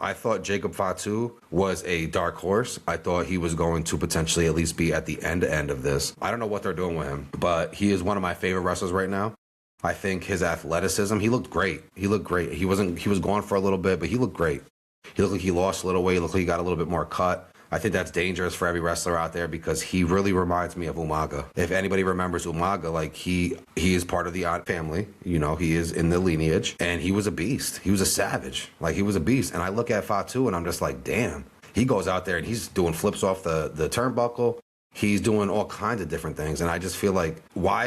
I thought Jacob Fatu was a dark horse. I thought he was going to potentially at least be at the end of this. I don't know what they're doing with him, but he is one of my favorite wrestlers right now. I think his athleticism, he looked great. He looked great. He was gone for a little bit, but he looked great. He looked like he lost a little weight. He looked like he got a little bit more cut. I think that's dangerous for every wrestler out there because he really reminds me of Umaga. If anybody remembers Umaga, like he is part of the Odd family. You know, he is in the lineage, and he was a beast. He was a savage. Like, he was a beast. And I look at Fatu, and I'm just like, damn. He goes out there, and he's doing flips off the turnbuckle. He's doing all kinds of different things. And I just feel like, why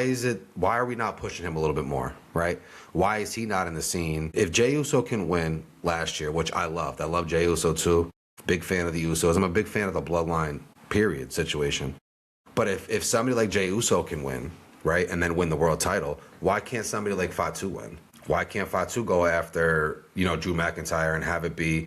are we not pushing him a little bit more, right? Why is he not in the scene? If Jey Uso can win last year, which I loved. I love Jey Uso too. Big fan of the Usos. I'm a big fan of the bloodline, period, situation. But if somebody like Jey Uso can win, right, and then win the world title, why can't somebody like Fatu win? Why can't Fatu go after, Drew McIntyre and have it be,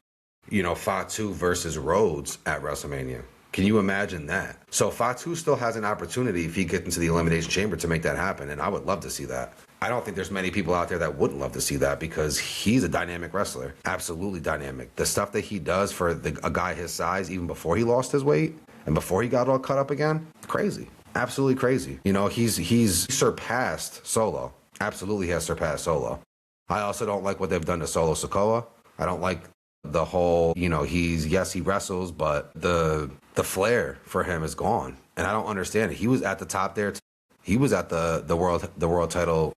Fatu versus Rhodes at WrestleMania? Can you imagine that? So Fatu still has an opportunity if he gets into the Elimination Chamber to make that happen, and I would love to see that. I don't think there's many people out there that wouldn't love to see that because he's a dynamic wrestler. Absolutely dynamic. The stuff that he does for a guy his size, even before he lost his weight and before he got all cut up again, crazy. Absolutely crazy. He's surpassed Solo. Absolutely has surpassed Solo. I also don't like what they've done to Solo Sikoa. I don't like the whole, he wrestles, but the flair for him is gone. And I don't understand it. He was at the top there. He was at the world title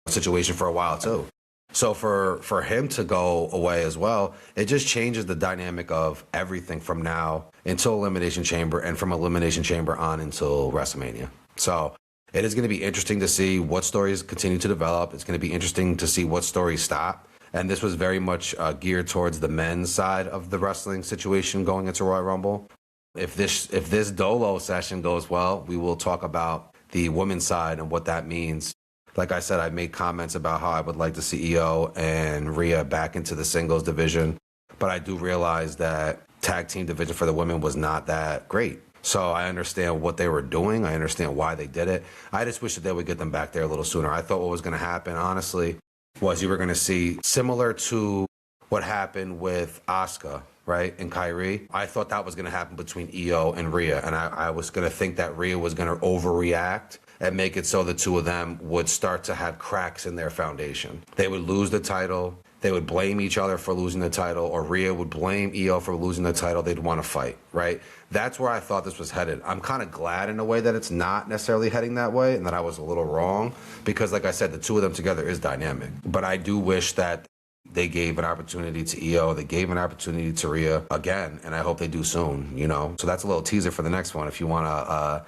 situation for a while too. So for him to go away as well, it just changes the dynamic of everything from now until Elimination Chamber and from Elimination Chamber on until WrestleMania. So it is going to be interesting to see what stories continue to develop. It's going to be interesting to see what stories stop. And this was very much geared towards the men's side of the wrestling situation going into Royal Rumble. If this Dolo session goes well, we will talk about the women's side and what that means. Like I said, I made comments about how I would like to see Io and Rhea back into the singles division, but I do realize that tag team division for the women was not that great. So I understand what they were doing. I understand why they did it. I just wish that they would get them back there a little sooner. I thought what was going to happen, honestly, was you were going to see similar to what happened with Asuka, right, and Kyrie. I thought that was going to happen between Io and Rhea, and I was going to think that Rhea was going to overreact and make it so the two of them would start to have cracks in their foundation. They would lose the title. They would blame each other for losing the title, or Rhea would blame Io for losing the title. They'd want to fight, right? That's where I thought this was headed. I'm kind of glad in a way that it's not necessarily heading that way and that I was a little wrong because, like I said, the two of them together is dynamic. But I do wish that they gave an opportunity to Io. They gave an opportunity to Rhea again, and I hope they do soon, So that's a little teaser for the next one if you want to,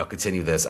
continue this.